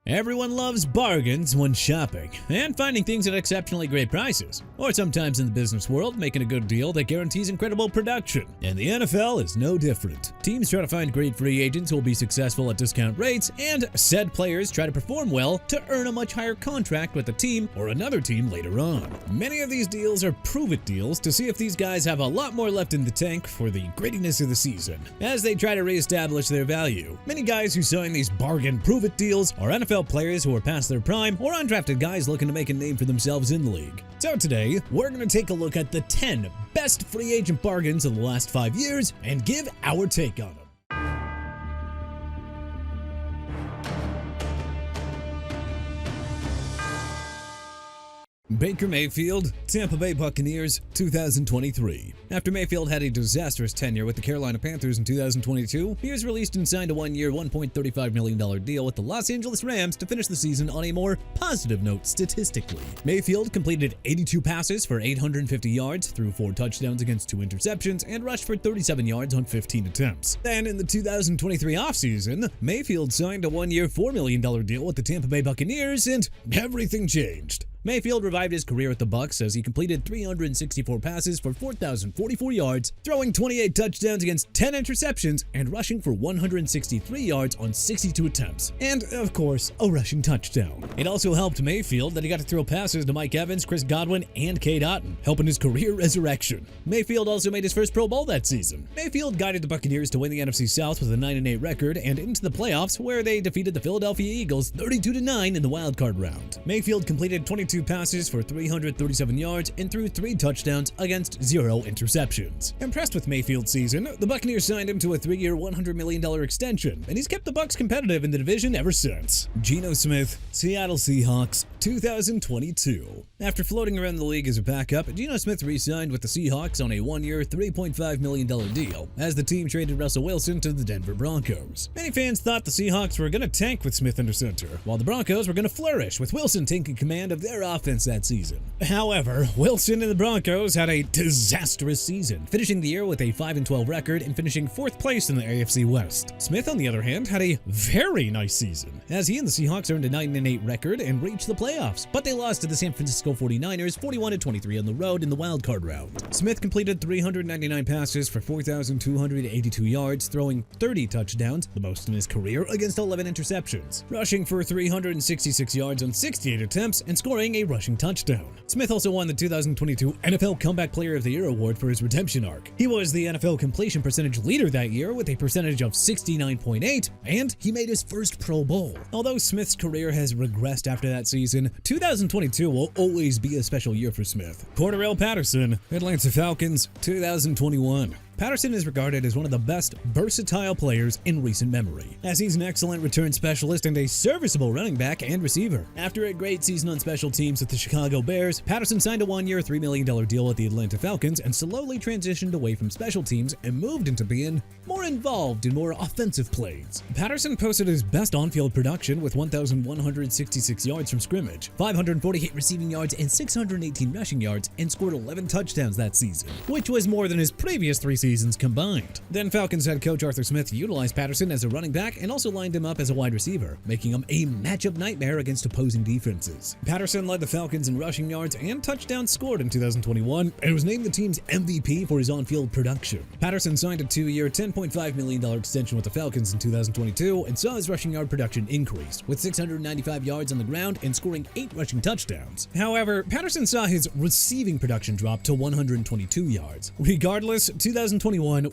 Everyone loves bargains when shopping and finding things at exceptionally great prices, or sometimes in the business world, making a good deal that guarantees incredible production. And the NFL is no different. Teams try to find great free agents who will be successful at discount rates, and said players try to perform well to earn a much higher contract with the team or another team later on. Many of these deals are prove-it deals to see if these guys have a lot more left in the tank for the grittiness of the season, as they try to reestablish their value. Many guys who sign these bargain prove-it deals are NFL players who are past their prime or undrafted guys looking to make a name for themselves in the league. So today, we're going to take a look at the 10 best free agent bargains of the last 5 years and give our take on them. Baker Mayfield, Tampa Bay Buccaneers, 2023. After Mayfield had a disastrous tenure with the Carolina Panthers in 2022, he was released and signed a one-year, $1.35 million deal with the Los Angeles Rams to finish the season on a more positive note statistically. Mayfield completed 82 passes for 850 yards, threw 4 touchdowns against 2 interceptions, and rushed for 37 yards on 15 attempts. Then in the 2023 offseason, Mayfield signed a one-year, $4 million deal with the Tampa Bay Buccaneers, and everything changed. Mayfield revived his career at the Bucs as he completed 364 passes for 4,044 yards, throwing 28 touchdowns against 10 interceptions, and rushing for 163 yards on 62 attempts. And, of course, a rushing touchdown. It also helped Mayfield that he got to throw passes to Mike Evans, Chris Godwin, and Cade Otton, helping his career resurrection. Mayfield also made his first Pro Bowl that season. Mayfield guided the Buccaneers to win the NFC South with a 9-8 record and into the playoffs, where they defeated the Philadelphia Eagles 32-9 in the wildcard round. Mayfield completed 22 passes for 337 yards and threw 3 touchdowns against 0 interceptions. Impressed with Mayfield's season, the Buccaneers signed him to a 3-year, $100 million extension, and he's kept the Bucs competitive in the division ever since. Geno Smith, Seattle Seahawks, 2022. After floating around the league as a backup, Geno Smith re-signed with the Seahawks on a one-year, $3.5 million deal, as the team traded Russell Wilson to the Denver Broncos. Many fans thought the Seahawks were going to tank with Smith under center, while the Broncos were going to flourish with Wilson taking command of their offense that season. However, Wilson and the Broncos had a disastrous season, finishing the year with a 5-12 record and finishing 4th place in the AFC West. Smith, on the other hand, had a very nice season, as he and the Seahawks earned a 9-8 record and reached the playoffs, but they lost to the San Francisco 49ers 41-23 on the road in the wildcard round. Smith completed 399 passes for 4,282 yards, throwing 30 touchdowns, the most in his career, against 11 interceptions, rushing for 366 yards on 68 attempts, and scoring a rushing touchdown. Smith also won the 2022 NFL Comeback Player of the Year award for his redemption arc. He was the NFL completion percentage leader that year with a percentage of 69.8, and he made his first Pro Bowl. Although Smith's career has regressed after that season, 2022 will always be a special year for Smith. Cordarrelle Patterson, Atlanta Falcons, 2021. Patterson is regarded as one of the best versatile players in recent memory, as he's an excellent return specialist and a serviceable running back and receiver. After a great season on special teams with the Chicago Bears, Patterson signed a one-year, $3 million deal with the Atlanta Falcons and slowly transitioned away from special teams and moved into being more involved in more offensive plays. Patterson posted his best on-field production with 1,166 yards from scrimmage, 548 receiving yards, and 618 rushing yards, and scored 11 touchdowns that season, which was more than his previous 3 seasons combined. Then Falcons head coach Arthur Smith utilized Patterson as a running back and also lined him up as a wide receiver, making him a matchup nightmare against opposing defenses. Patterson led the Falcons in rushing yards and touchdowns scored in 2021 and was named the team's MVP for his on-field production. Patterson signed a 2-year, $10.5 million extension with the Falcons in 2022 and saw his rushing yard production increase, with 695 yards on the ground and scoring 8 rushing touchdowns. However, Patterson saw his receiving production drop to 122 yards. Regardless, 2021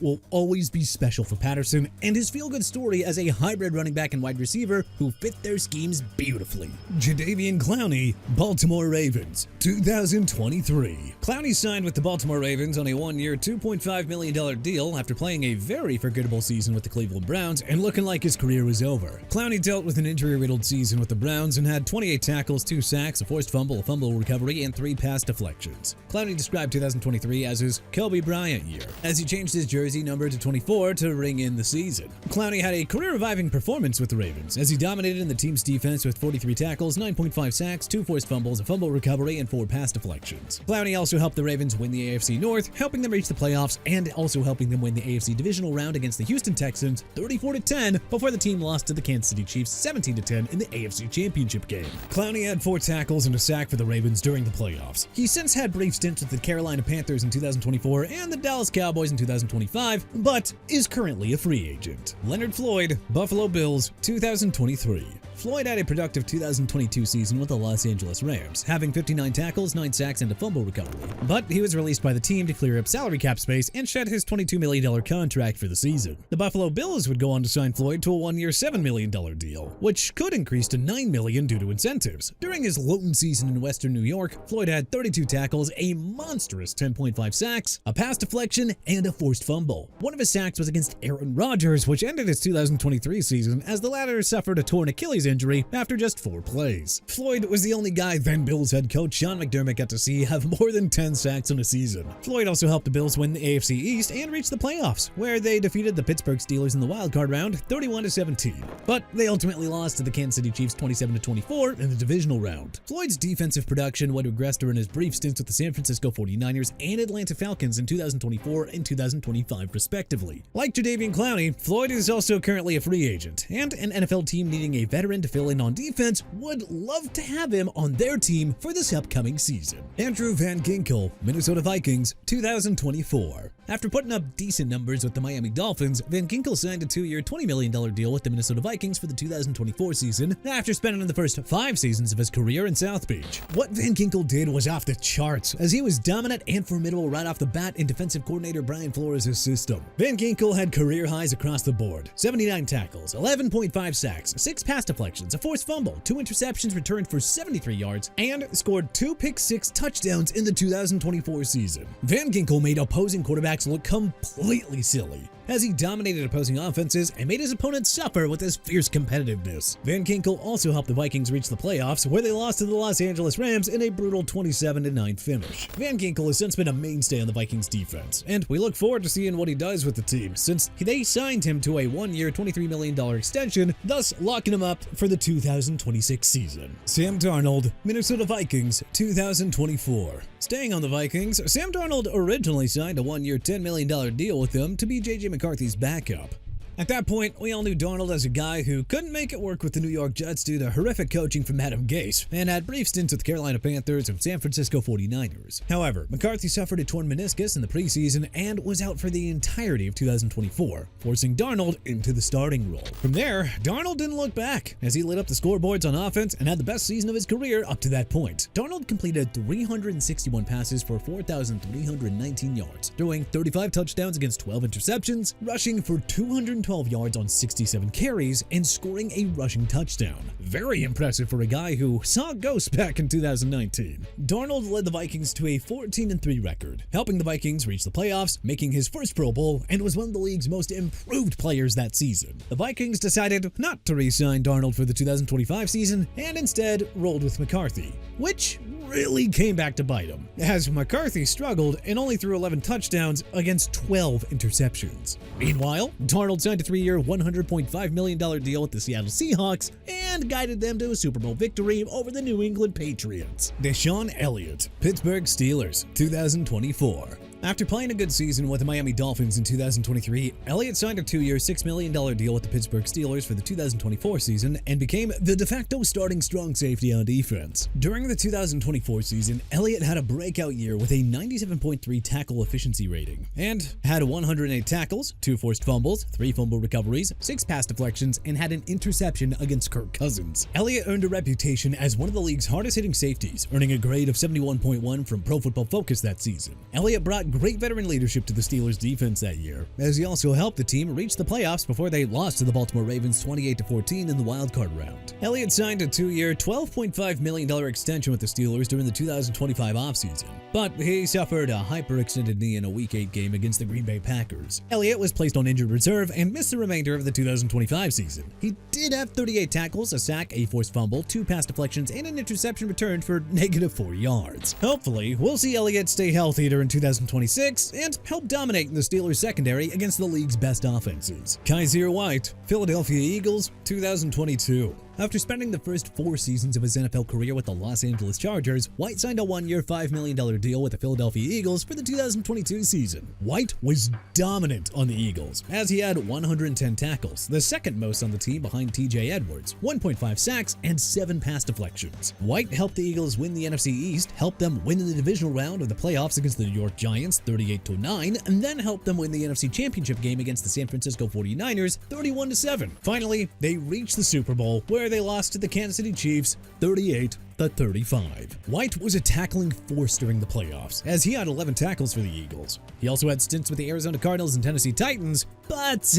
will always be special for Patterson and his feel-good story as a hybrid running back and wide receiver who fit their schemes beautifully. Jadeveon Clowney, Baltimore Ravens, 2023. Clowney signed with the Baltimore Ravens on a one-year, $2.5 million deal after playing a very forgettable season with the Cleveland Browns and looking like his career was over. Clowney dealt with an injury-riddled season with the Browns and had 28 tackles, 2 sacks, a forced fumble, a fumble recovery, and 3 pass deflections. Clowney described 2023 as his Kobe Bryant year, as he changed his jersey number to 24 to ring in the season. Clowney had a career-reviving performance with the Ravens, as he dominated in the team's defense with 43 tackles, 9.5 sacks, 2 forced fumbles, a fumble recovery, and 4 pass deflections. Clowney also helped the Ravens win the AFC North, helping them reach the playoffs and also helping them win the AFC divisional round against the Houston Texans 34-10 before the team lost to the Kansas City Chiefs 17-10 in the AFC Championship game. Clowney had 4 tackles and a sack for the Ravens during the playoffs. He since had brief stints with the Carolina Panthers in 2024 and the Dallas Cowboys in 2025, but is currently a free agent. Leonard Floyd, Buffalo Bills, 2023. Floyd had a productive 2022 season with the Los Angeles Rams, having 59 tackles, 9 sacks, and a fumble recovery. But he was released by the team to clear up salary cap space and shed his $22 million contract for the season. The Buffalo Bills would go on to sign Floyd to a 1-year $7 million deal, which could increase to $9 million due to incentives. During his lone season in Western New York, Floyd had 32 tackles, a monstrous 10.5 sacks, a pass deflection, and a forced fumble. One of his sacks was against Aaron Rodgers, which ended his 2023 season as the latter suffered a torn Achilles injury after just 4 plays. Floyd was the only guy then Bills head coach Sean McDermott got to see have more than 10 sacks in a season. Floyd also helped the Bills win the AFC East and reach the playoffs, where they defeated the Pittsburgh Steelers in the wildcard round 31-17. But they ultimately lost to the Kansas City Chiefs 27-24 in the divisional round. Floyd's defensive production would regress during his brief stints with the San Francisco 49ers and Atlanta Falcons in 2024 and 2025 respectively. Like Jadeveon Clowney, Floyd is also currently a free agent, and an NFL team needing a veteran to fill in on defense would love to have him on their team for this upcoming season. Andrew Van Ginkel, Minnesota Vikings, 2024. After putting up decent numbers with the Miami Dolphins, Van Ginkel signed a 2-year, $20 million deal with the Minnesota Vikings for the 2024 season after spending the first 5 seasons of his career in South Beach. What Van Ginkel did was off the charts, as he was dominant and formidable right off the bat in defensive coordinator Brian Flores' system. Van Ginkel had career highs across the board: 79 tackles, 11.5 sacks, 6 pass deflections, a forced fumble, 2 interceptions returned for 73 yards, and scored 2 pick-six touchdowns in the 2024 season. Van Ginkel made opposing quarterbacks look completely silly, as he dominated opposing offenses and made his opponents suffer with his fierce competitiveness. Van Ginkel also helped the Vikings reach the playoffs, where they lost to the Los Angeles Rams in a brutal 27-9 finish. Van Ginkel has since been a mainstay on the Vikings defense, and we look forward to seeing what he does with the team, since they signed him to a 1-year, $23 million extension, thus locking him up for the 2026 season. Sam Darnold, Minnesota Vikings, 2024. Staying on the Vikings, Sam Darnold originally signed a 1-year, $10 million deal with them to be J.J. McCarthy's backup. At that point, we all knew Darnold as a guy who couldn't make it work with the New York Jets due to horrific coaching from Adam Gase, and had brief stints with the Carolina Panthers and San Francisco 49ers. However, McCarthy suffered a torn meniscus in the preseason and was out for the entirety of 2024, forcing Darnold into the starting role. From there, Darnold didn't look back, as he lit up the scoreboards on offense and had the best season of his career up to that point. Darnold completed 361 passes for 4,319 yards, throwing 35 touchdowns against 12 interceptions, rushing for 212 yards on 67 carries, and scoring a rushing touchdown. Very impressive for a guy who saw ghosts back in 2019. Darnold led the Vikings to a 14-3 record, helping the Vikings reach the playoffs, making his first Pro Bowl, and was one of the league's most improved players that season. The Vikings decided not to re-sign Darnold for the 2025 season, and instead rolled with McCarthy, which really came back to bite him, as McCarthy struggled and only threw 11 touchdowns against 12 interceptions. Meanwhile, Darnold signed a 3-year, $100.5 million deal with the Seattle Seahawks and guided them to a Super Bowl victory over the New England Patriots. Deshaun Elliott, Pittsburgh Steelers, 2024. After playing a good season with the Miami Dolphins in 2023, Elliott signed a 2-year, $6 million deal with the Pittsburgh Steelers for the 2024 season and became the de facto starting strong safety on defense. During the 2024 season, Elliott had a breakout year with a 97.3 tackle efficiency rating and had 108 tackles, 2 forced fumbles, 3 fumble recoveries, 6 pass deflections, and had an interception against Kirk Cousins. Elliott earned a reputation as one of the league's hardest-hitting safeties, earning a grade of 71.1 from Pro Football Focus that season. Elliott brought great veteran leadership to the Steelers' defense that year, as he also helped the team reach the playoffs before they lost to the Baltimore Ravens 28-14 in the wildcard round. Elliott signed a 2-year, $12.5 million extension with the Steelers during the 2025 offseason, but he suffered a hyperextended knee in a Week 8 game against the Green Bay Packers. Elliott was placed on injured reserve and missed the remainder of the 2025 season. He did have 38 tackles, a sack, a forced fumble, 2 pass deflections, and an interception returned for -4 yards. Hopefully, we'll see Elliott stay healthy during 2025 2026 and helped dominate in the Steelers' secondary against the league's best offenses. Kaiser White, Philadelphia Eagles, 2022. After spending the first 4 seasons of his NFL career with the Los Angeles Chargers, White signed a 1-year, $5 million deal with the Philadelphia Eagles for the 2022 season. White was dominant on the Eagles, as he had 110 tackles, the second most on the team behind TJ Edwards, 1.5 sacks, and 7 pass deflections. White helped the Eagles win the NFC East, helped them win in the divisional round of the playoffs against the New York Giants, 38-9, and then helped them win the NFC Championship game against the San Francisco 49ers, 31-7. Finally, they reached the Super Bowl, where they lost to the Kansas City Chiefs, 38-35. White was a tackling force during the playoffs, as he had 11 tackles for the Eagles. He also had stints with the Arizona Cardinals and Tennessee Titans, but,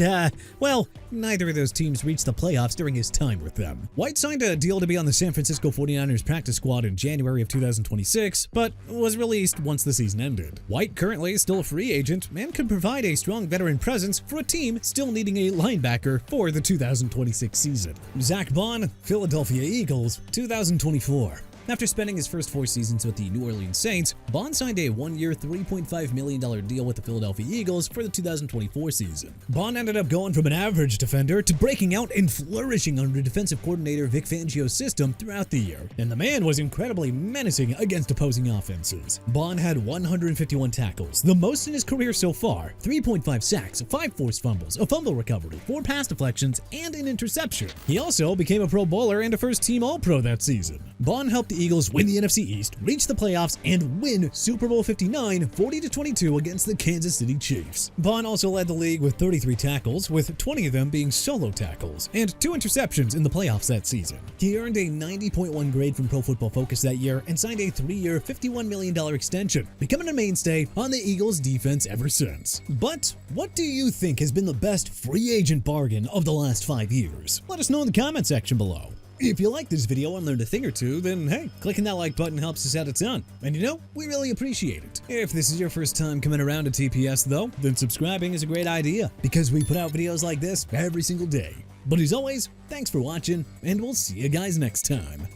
well, neither of those teams reached the playoffs during his time with them. White signed a deal to be on the San Francisco 49ers practice squad in January of 2026, but was released once the season ended. White currently is still a free agent and could provide a strong veteran presence for a team still needing a linebacker for the 2026 season. Zach Bond, Philadelphia Eagles, 2024. After spending his first 4 seasons with the New Orleans Saints, Bond signed a 1-year, $3.5 million deal with the Philadelphia Eagles for the 2024 season. Bond ended up going from an average defender to breaking out and flourishing under defensive coordinator Vic Fangio's system throughout the year, and the man was incredibly menacing against opposing offenses. Bond had 151 tackles, the most in his career so far, 3.5 sacks, 5 forced fumbles, a fumble recovery, 4 pass deflections, and an interception. He also became a Pro Bowler and a first-team All-Pro that season. Bond helped the Eagles win the NFC East, reach the playoffs, and win Super Bowl 59, 40-22 against the Kansas City Chiefs. Bond also led the league with 33 tackles, with 20 of them being solo tackles, and 2 interceptions in the playoffs that season. He earned a 90.1 grade from Pro Football Focus that year and signed a 3-year, $51 million extension, becoming a mainstay on the Eagles' defense ever since. But what do you think has been the best free agent bargain of the last 5 years? Let us know in the comment section below. If you liked this video and learned a thing or two, then hey, clicking that like button helps us out a ton. And you know, we really appreciate it. If this is your first time coming around to TPS though, then subscribing is a great idea, because we put out videos like this every single day. But as always, thanks for watching, and we'll see you guys next time.